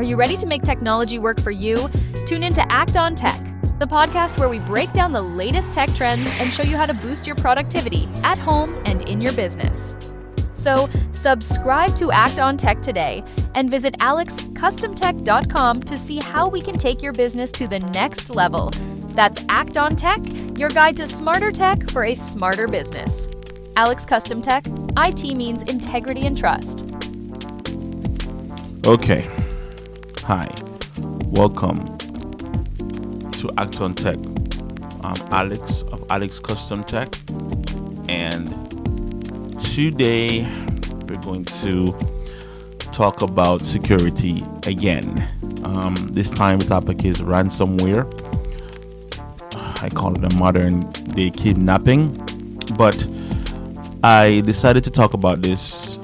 you ready to make technology work for you? Tune in to Act on Tech, the podcast where we break down the latest tech trends and show you how to boost your productivity at home and in your business. So, subscribe to Act on Tech today and visit alexcustomtech.com to see how we can take your business to the next level. That's Act on Tech, your guide to smarter tech for a smarter business. Alex Custom Tech, IT means integrity and trust. Okay. Hi. Welcome to Act on Tech. I'm Alex of Alex Custom Tech, and today we're going to talk about security again. This time the topic is ransomware. I call it a modern day kidnapping, but I decided to talk about this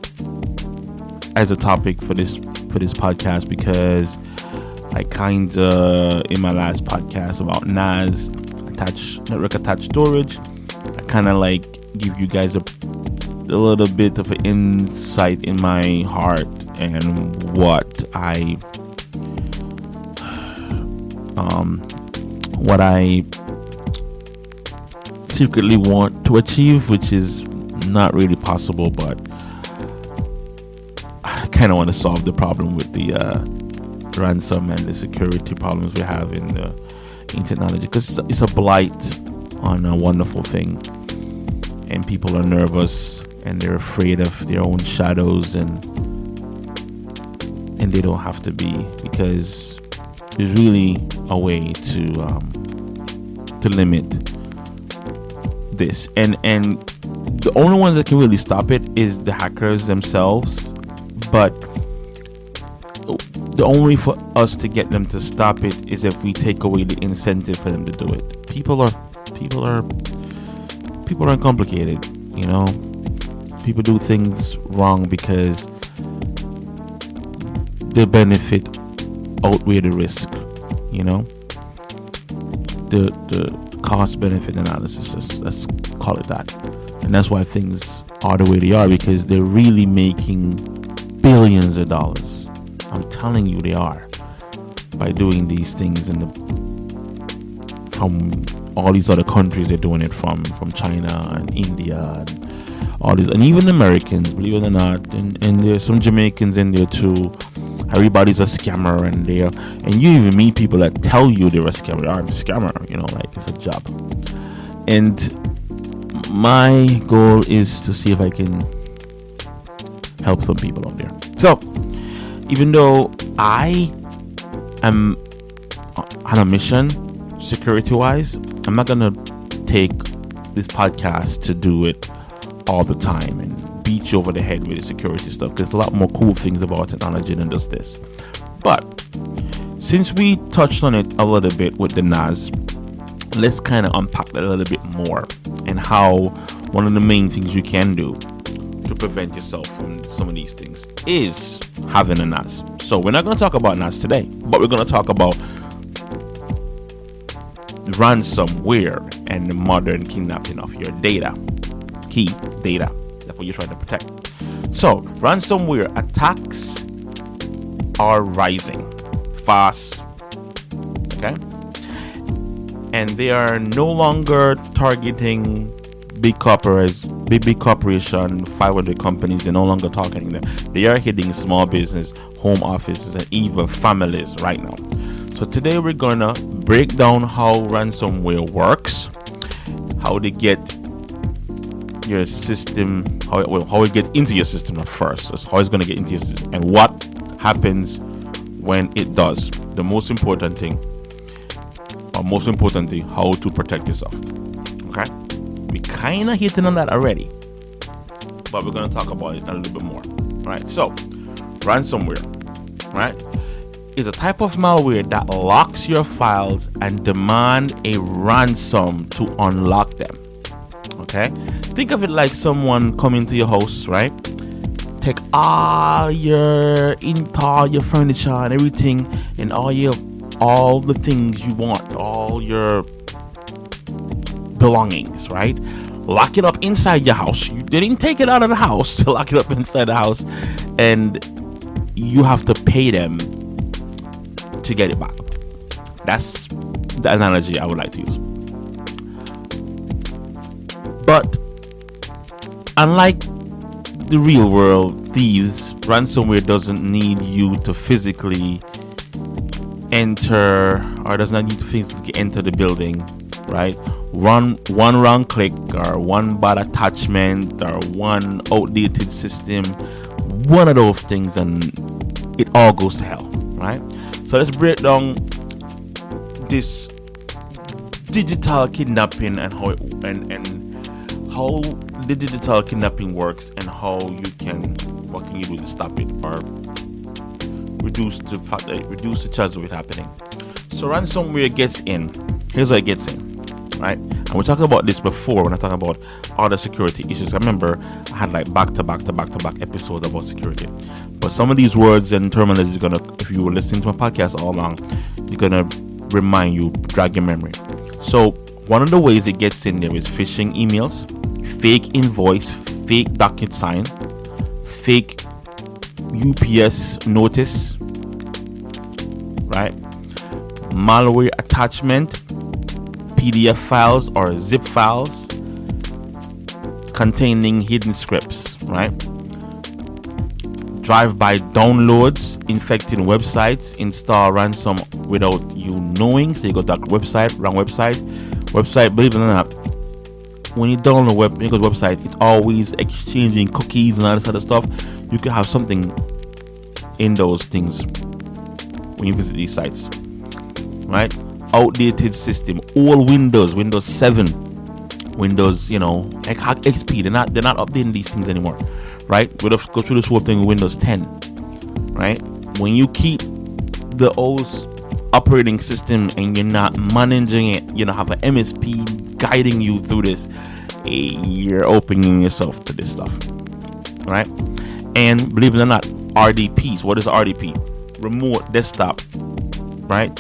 as a topic for this podcast because I in my last podcast about NAS, network attached storage, I kind of like give you guys a little bit of an insight in my heart and what I secretly want to achieve, which is not really possible, but I kind of want to solve the problem with the ransom and the security problems we have in technology, because it's a blight on a wonderful thing, and people are nervous and they're afraid of their own shadows, and they don't have to be, because there's really a way to limit this, and the only ones that can really stop it is the hackers themselves. But the only for us to get them to stop it is if we take away the incentive for them to do it. People are complicated, you know. People do things wrong because the benefit outweigh the risk, you know. The cost benefit analysis, let's call it that. And that's why things are the way they are, because they're really making billions of dollars. I'm telling you, they are, by doing these things from all these other countries. They're doing it from China and India and all these, and even Americans, believe it or not, and there's some Jamaicans in there too. Everybody's a scammer, and you even meet people that tell you they're a scammer. I'm a scammer, you know, like it's a job. And my goal is to see if I can help some people out there. So, even though I am on a mission, security-wise, I'm not gonna take this podcast to do it all the time and beat you over the head with the security stuff, because there's a lot more cool things about technology than just this. But since we touched on it a little bit with the NAS, let's kind of unpack that a little bit more, and how one of the main things you can do to prevent yourself from some of these things is having a NAS. So we're not going to talk about NAS today, but we're going to talk about ransomware and the modern kidnapping of your key data. That's what you're trying to protect. So ransomware attacks are rising fast, okay? And they are no longer targeting big corporation, 500 companies. They're no longer targeting them. They are hitting small business, home offices, and even families right now. So today we're gonna break down how ransomware works, how they get your system, how it get into your system at first. So how it's gonna get into your system, and what happens when it does. The most importantly, how to protect yourself. Okay, we kind of hitting on that already, but we're going to talk about it a little bit more. All right, so ransomware, right, is a type of malware that locks your files and demand a ransom to unlock them. Okay, think of it like someone coming to your house, right? Take all your furniture and everything, and all the things you want, all your belongings, right? Lock it up inside your house. You didn't take it out of the house to lock it up inside the house, and you have to pay them to get it back. That's the analogy I would like to use. But unlike the real world thieves, ransomware doesn't need you to physically enter, or does not need to physically enter the building, right? One wrong click, or one bad attachment, or one outdated system, one of those things, and it all goes to hell, right? So let's break down this digital kidnapping and how how the digital kidnapping works, and how what can you do to stop it, or reduce the chance of it happening. So ransomware gets in. Here's how it gets in, right? And we talked about this before when I talked about other security issues. I remember I had like back to back episodes about security. But some of these words and terminology is gonna, if you were listening to my podcast all along, you're gonna drag your memory. So one of the ways it gets in there is phishing emails, fake invoice, fake DocuSign, fake UPS notice, right? Malware attachment, PDF files or zip files containing hidden scripts, right? Drive-by downloads, infecting websites, install ransom without you knowing. So you go to that website, wrong website. Believe it or not, when you download when you go to the website, it's always exchanging cookies and all this other stuff. You can have something in those things when you visit these sites, right? Outdated system, all Windows 7, Windows, XP. They're not updating these things anymore, right? We'll have to go through this whole thing with Windows 10, right? When you keep the old operating system and you're not managing it, have an MSP guiding you through this, you're opening yourself to this stuff, right? And believe it or not, RDPs. What is RDP? Remote desktop, right?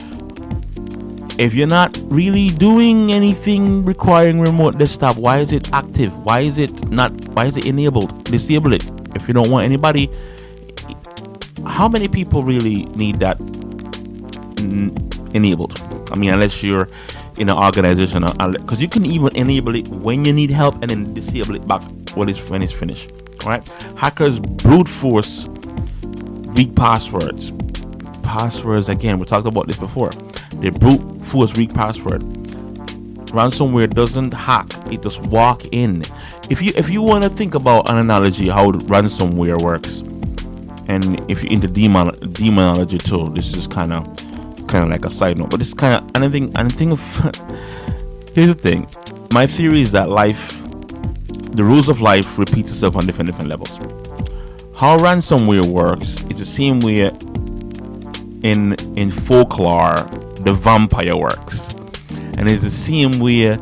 If you're not really doing anything requiring remote desktop, why is it active? Why is it enabled? Disable it. If you don't want anybody, how many people really need that enabled? I mean, unless you're in an organization, because you can even enable it when you need help and then disable it back when it's finished, right? Hackers brute force weak passwords. Again, we talked about this before. They brute force weak password. Ransomware doesn't hack; it just walk in. If you want to think about an analogy how ransomware works, and if you're into demonology too, this is kind of like a side note, but it's kind of anything of. Here's the thing. My theory is that the rules of life repeats itself on different levels. How ransomware works is the same way in folklore the vampire works, and it's the same way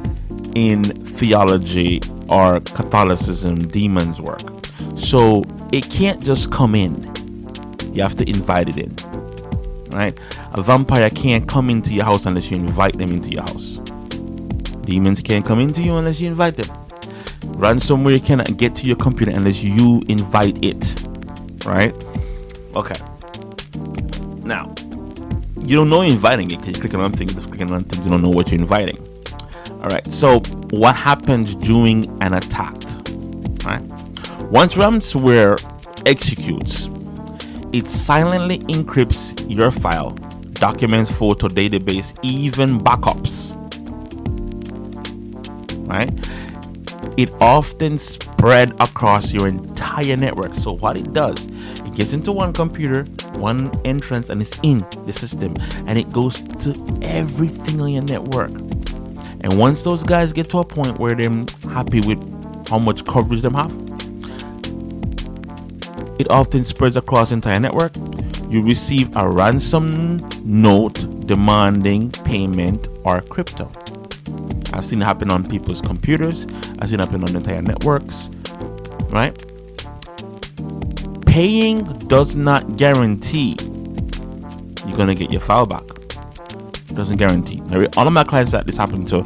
in theology or Catholicism demons work. So it can't just come in. You have to invite it in, right? A vampire can't come into your house unless you invite them into your house. Demons can't come into you unless you invite them. Ransomware cannot get to your computer unless you invite it, right? Okay. Now, you don't know you're inviting it because you're clicking on things, you don't know what you're inviting. All right. So what happens during an attack, right? Once ransomware executes, it silently encrypts your file, documents, photo, database, even backups, right? It often spread across your entire network. So what it does, it gets into one computer, one entrance, and it's in the system, and it goes to everything on your network. And once those guys get to a point where they're happy with how much coverage they have, it often spreads across the entire network. You receive a ransom note demanding payment or crypto. I've seen it happen on people's computers. I've seen it happen on entire networks, right? Paying does not guarantee you're going to get your file back. It doesn't guarantee. All of my clients that this happened to,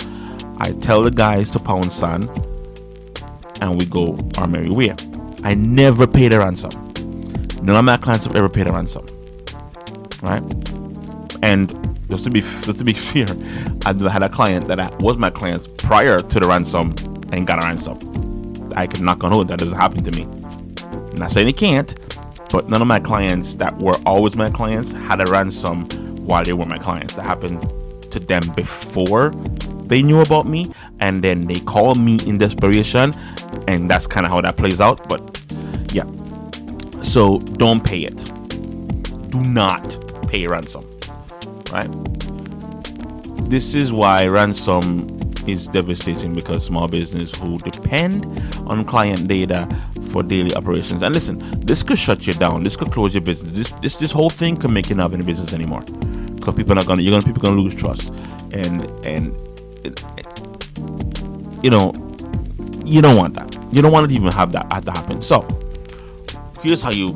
I tell the guys to pound sand and we go our merry way. I never paid a ransom. None of my clients have ever paid a ransom, right? And just to be fair, I had a client that was my client prior to the ransom and got a ransom. I can knock on wood, that doesn't happen to me. I'm not saying it can't, but none of my clients that were always my clients had a ransom while they were my clients. That happened to them before they knew about me, and then they called me in desperation, and that's kind of how that plays out. But yeah, so don't pay it. Do not pay ransom, right? This is why ransom is devastating, because small business who depend on client data for daily operations. And listen, this could shut you down. This could close your business. This whole thing could make you not have any business anymore, because people are gonna lose trust, and you know, you don't want that. You don't want to even have that to happen. So here's how you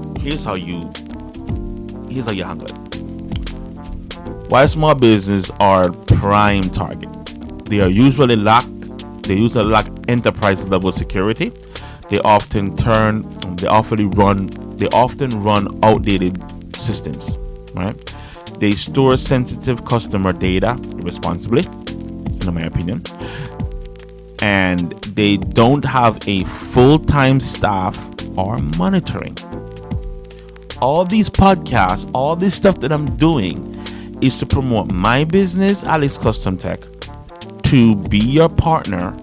handle it. Why small business are prime target? They usually lack enterprise level security. They often run outdated systems, right? They store sensitive customer data irresponsibly, in my opinion. And they don't have a full-time staff or monitoring. All these podcasts, all this stuff that I'm doing is to promote my business, Alex Custom Tech, to be your partner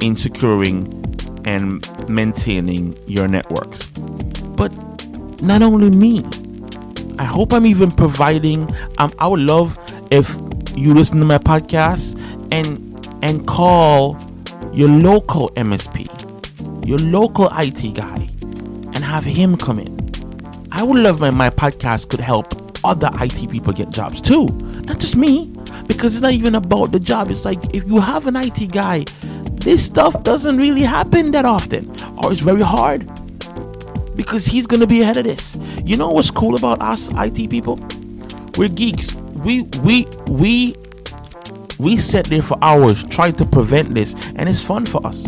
in securing and maintaining your networks. But not only me, I hope I'm even providing. I would love if you listen to my podcast and call your local MSP, your local IT guy, and have him come in. I would love my podcast could help other IT people get jobs too, not just me, because it's not even about the job. It's like, if you have an IT guy, this stuff doesn't really happen that often, or it's very hard, because he's gonna be ahead of this. You know what's cool about us IT people? We're geeks. We sit there for hours trying to prevent this, and it's fun for us,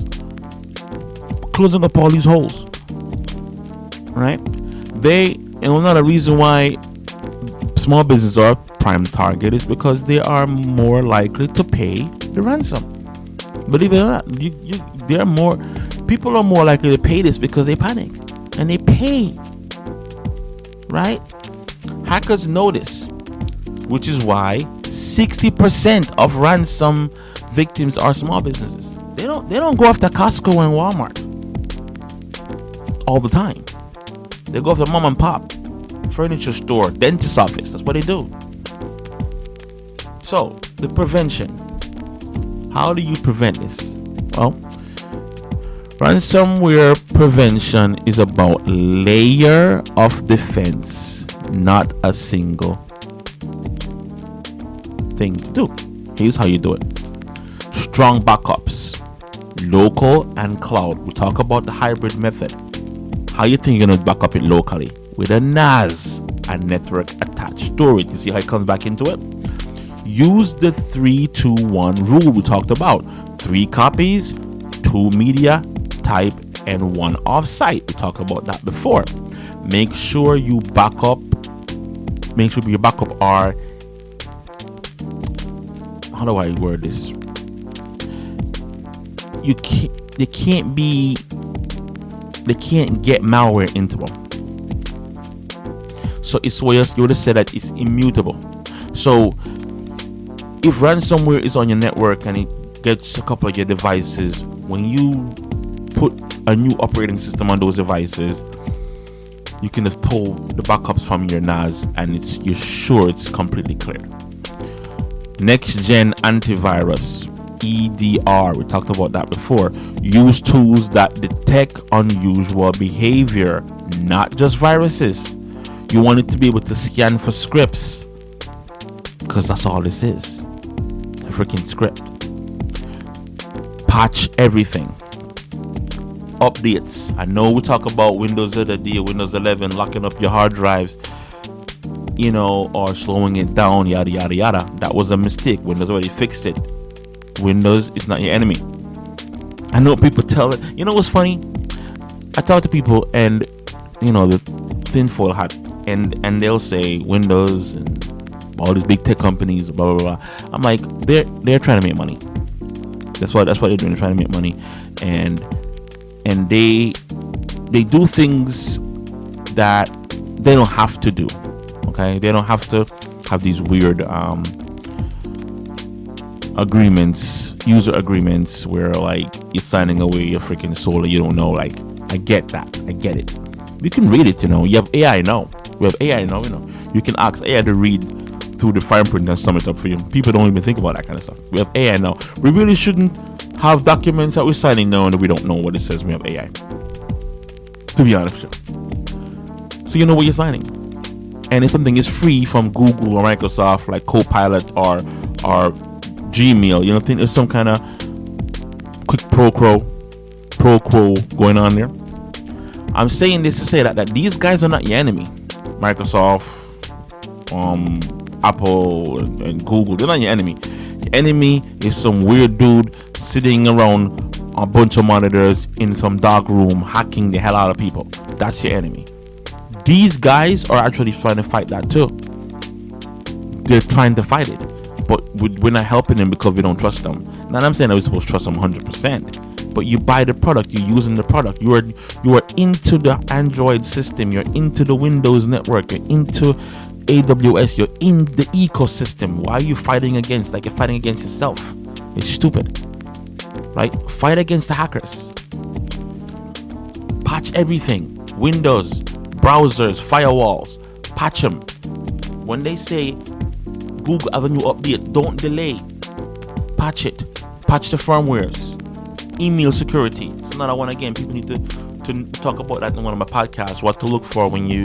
closing up all these holes, right? Another reason why small businesses are prime target is because they are more likely to pay the ransom. Believe it or not, people are more likely to pay this because they panic and they pay, right? Hackers know this, which is why 60% of ransom victims are small businesses. They don't go after Costco and Walmart all the time. They go after mom and pop, furniture store, dentist office. That's what they do. So the prevention. How do you prevent this? Well, ransomware prevention is about layer of defense, not a single thing to do. Here's how you do it. Strong backups, local and cloud. We talk about the hybrid method. How you think you're gonna back up it locally? With a NAS and network attached storage. You see how it comes back into it? Use the 3-2-1 rule we talked about. 3 copies, 2 media type, and 1 offsite. We talked about that before. Make sure your backup are, how do I word this? They can't get malware into them. So it's where you would have said that it's immutable. So if ransomware is on your network and it gets a couple of your devices, when you put a new operating system on those devices, you can just pull the backups from your NAS and you're sure it's completely clear. Next gen antivirus, EDR, we talked about that before. Use tools that detect unusual behavior, not just viruses. You want it to be able to scan for scripts, because that's all this is. It's a freaking script. Patch everything. Updates. I know we talk about Windows of the day, Windows 11 locking up your hard drives, or slowing it down, yada yada yada. That was a mistake. Windows already fixed it. Windows is not your enemy. I know people tell it. You know what's funny? I talk to people and the tinfoil hat, and they'll say Windows and all these big tech companies, blah blah blah. I'm like, they're trying to make money. That's what they're doing. They're trying to make money, and they do things that they don't have to do. Okay, they don't have to have these weird agreements, user agreements, where like you're signing away your freaking soul and you don't know. Like, I get that. I get it. You can read it, you know. You have AI now. We have AI now, you know. You can ask AI to read through the fine print and sum it up for you. People don't even think about that kind of stuff. We have AI now. We really shouldn't have documents that we're signing now and we don't know what it says. We have AI. To be honest with you. So you know what you're signing. And if something is free from Google or Microsoft, like Copilot or Gmail, you know, think there's some kind of quick pro quo going on there. I'm saying this to say that these guys are not your enemy. Microsoft, Apple, and Google, they're not your enemy. The enemy is some weird dude sitting around a bunch of monitors in some dark room hacking the hell out of people. That's your enemy. These guys are actually trying to fight that too. They're trying to fight it, but we're not helping them because we don't trust them. Now I'm saying that we're supposed to trust them 100%. But you buy the product, you're using the product, you are into the Android system, you're into the Windows network, you're into AWS, you're in the ecosystem. Why are you fighting against? Like, you're fighting against yourself. It's stupid, right? Fight against the hackers. Patch everything. Windows, browsers, firewalls, patch them. When they say Google have a new update, don't delay. Patch it. Patch the firmwares. Email security. It's another one. Again, people need to talk about that in one of my podcasts. What to look for when you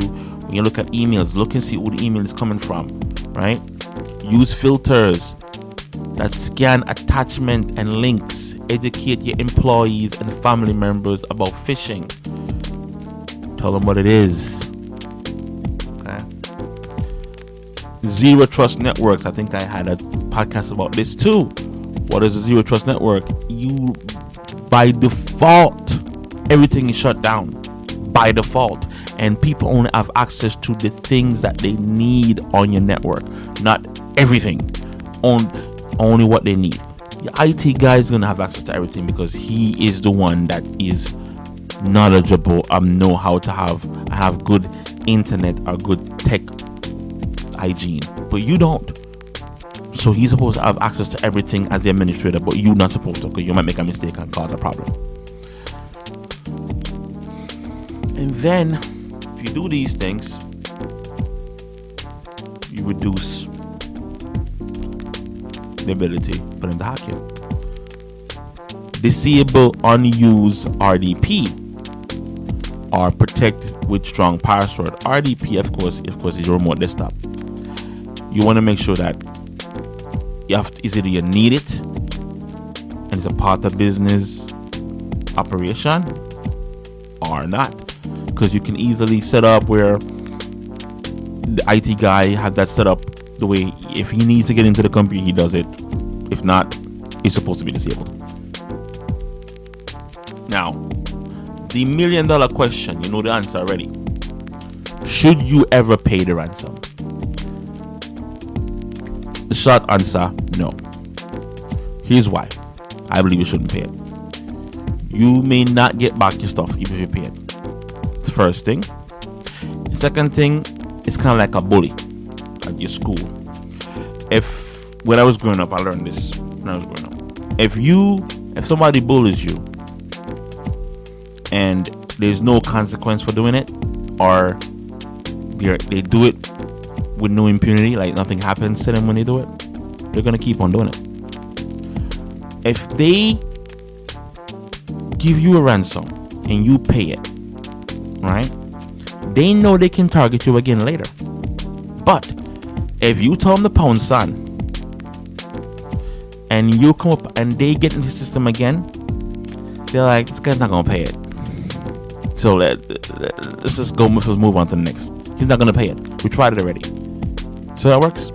look at emails. Look and see who the email is coming from, right? Use filters that scan attachment and links. Educate your employees and family members about phishing. Tell them what it is. Okay. Zero trust networks. I think I had a podcast about this too. What is a zero trust network? You, by default, everything is shut down by default, and people only have access to the things that they need on your network, not everything, only what they need. Your IT guy is going to have access to everything because he is the one that is knowledgeable and know how to have good internet or good tech hygiene, but you don't. So he's supposed to have access to everything as the administrator, but you're not supposed to, because you might make a mistake and cause a problem. And then, if you do these things, you reduce the ability for them to hack you. Disable unused RDP or protect with strong password. RDP, of course, is your remote desktop. You want to make sure that is either you need it and it's a part of business operation or not, because you can easily set up where the IT guy had that set up the way if he needs to get into the company he does it. If not, it's supposed to be disabled. Now, the $1 million question, you know the answer already. Should you ever pay the ransom? The short answer, no. Here's why. I believe you shouldn't pay it. You may not get back your stuff even if you pay it. It's the first thing. The second thing, it's kind of like a bully at your school. When I was growing up, I learned this when I was growing up. If somebody bullies you and there's no consequence for doing it, or they do it with no impunity, like nothing happens to them when they do it, they're gonna keep on doing it. If they give you a ransom and you pay it, right, they know they can target you again later. But if you tell them to pound sand and you come up and they get in the system again, they're like, this guy's not gonna pay it, so let's just move on to the next. He's not gonna pay it. We tried it already. So that works.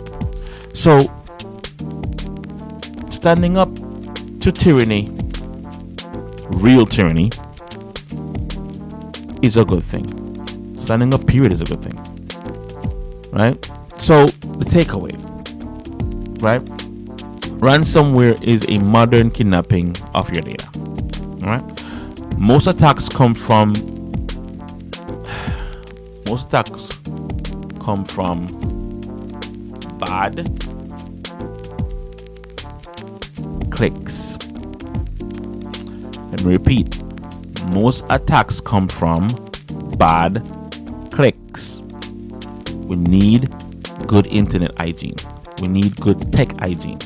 So standing up to tyranny, real tyranny, is a good thing. Standing up, period, is a good thing. Right? So the takeaway: right? Ransomware is a modern kidnapping of your data. All right. Most attacks come from bad clicks. Let me repeat. Most attacks come from bad clicks. We need good internet hygiene. We need good tech hygiene.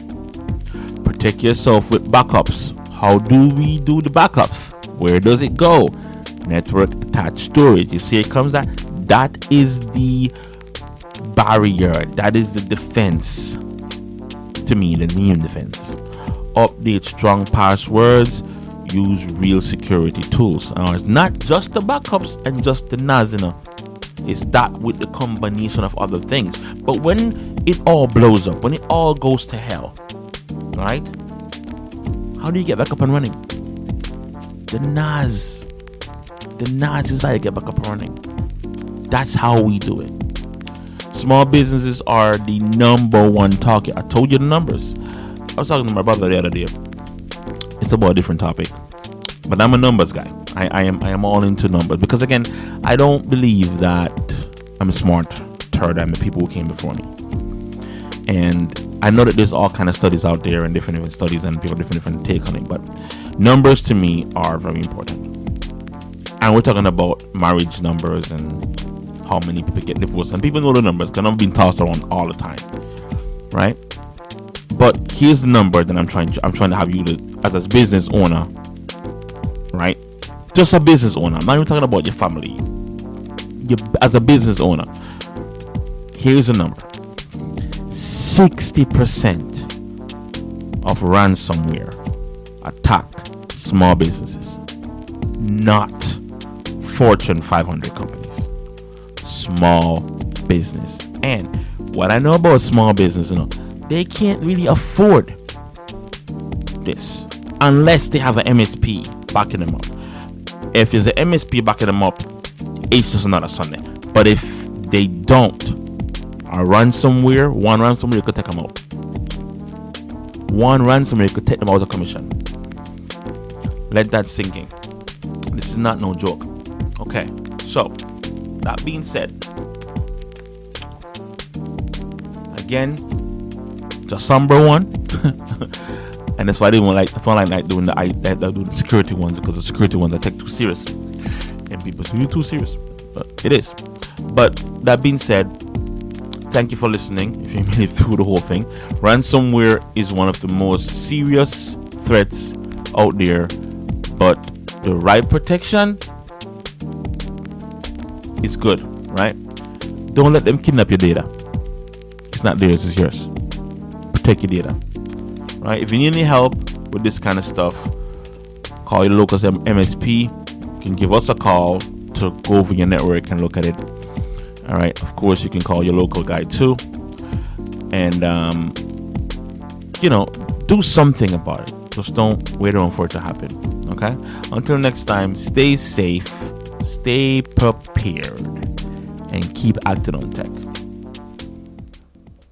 Protect yourself with backups. How do we do the backups? Where does it go? Network attached storage. You see it comes that. That is the barrier. That is the defense. To me, the name defense. Update strong passwords. Use real security tools. Now, it's not just the backups and just the NAS, It's that with the combination of other things. But when it all blows up, when it all goes to hell, right? How do you get back up and running? The NAS. The NAS is how you get back up and running. That's how we do it. Small businesses are the number one target. I told you the numbers. I was talking to my brother the other day. It's about a different topic. But I'm a numbers guy. I am all into numbers. Because again, I don't believe that I'm smarter than the people who came before me. And I know that there's all kind of studies out there and different studies and people different take on it. But numbers to me are very important. And we're talking about marriage numbers and how many people get divorced. And people know the numbers because I'm being tossed around all the time. Right? But here's the number that I'm trying to have you to, as a business owner, right? Just a business owner. I'm not even talking about your family. As a business owner, here's the number. 60% of ransomware attack small businesses, not Fortune 500 companies. Small business. And what I know about small business, they can't really afford this unless they have an MSP backing them up. If there's an MSP backing them up, it's just another Sunday. But if they don't, one ransomware could take them out. One ransomware could take them out of commission. Let that sink in. This is not no joke. Okay, so that being said, again, it's a somber one, and that's why I didn't like. That's why I like doing the security ones, because the security ones I take too serious, and people say you're too serious, but it is. But that being said, thank you for listening. If you made it through the whole thing, ransomware is one of the most serious threats out there, but the right protection is good, right? Don't let them kidnap your data. It's not theirs, it's yours. Protect your data, right? If you need any help with this kind of stuff, call your local MSP. You can give us a call to go over your network and look at it. All right. Of course, you can call your local guy too, and do something about it. Just don't wait around for it to happen. Okay. Until next time, stay safe, stay prepared, and keep acting on tech.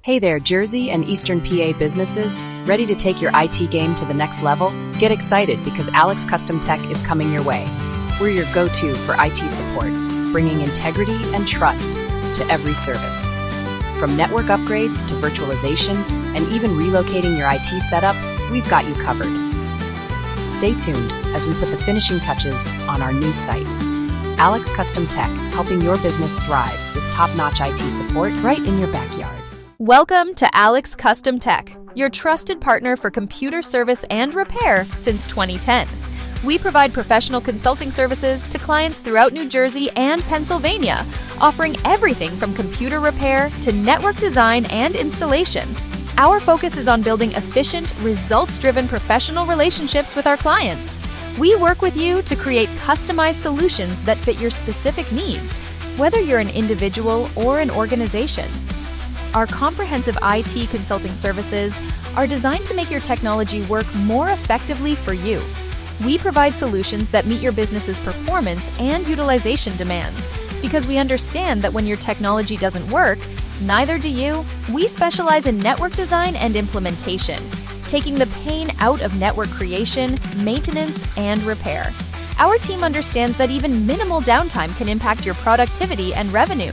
Hey there, Jersey and Eastern PA businesses. Ready to take your IT game to the next level? Get excited because Alex Custom Tech is coming your way. We're your go-to for IT support, bringing integrity and trust to every service. From network upgrades to virtualization and even relocating your IT setup, we've got you covered. Stay tuned as we put the finishing touches on our new site. Alex Custom Tech, helping your business thrive with top-notch IT support right in your backyard. Welcome to Alex Custom Tech, your trusted partner for computer service and repair since 2010. We provide professional consulting services to clients throughout New Jersey and Pennsylvania, offering everything from computer repair to network design and installation. Our focus is on building efficient, results-driven professional relationships with our clients. We work with you to create customized solutions that fit your specific needs, whether you're an individual or an organization. Our comprehensive IT consulting services are designed to make your technology work more effectively for you. We provide solutions that meet your business's performance and utilization demands, Because we understand that when your technology doesn't work, neither do you. We specialize in network design and implementation, taking the pain out of network creation, maintenance, and repair. Our team understands that even minimal downtime can impact your productivity and revenue.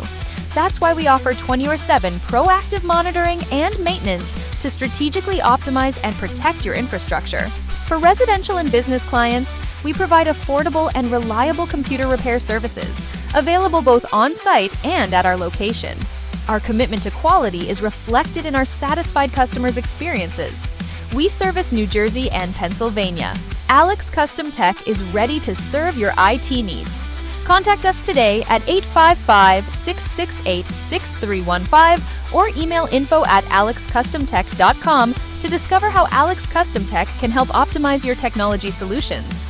That's why we offer 24/7 proactive monitoring and maintenance to strategically optimize and protect your infrastructure. For residential and business clients, we provide affordable and reliable computer repair services, available both on-site and at our location. Our commitment to quality is reflected in our satisfied customers' experiences. We service New Jersey and Pennsylvania. Alex Custom Tech is ready to serve your IT needs. Contact us today at 855-668-6315 or email info@alexcustomtech.com to discover how Alex Custom Tech can help optimize your technology solutions.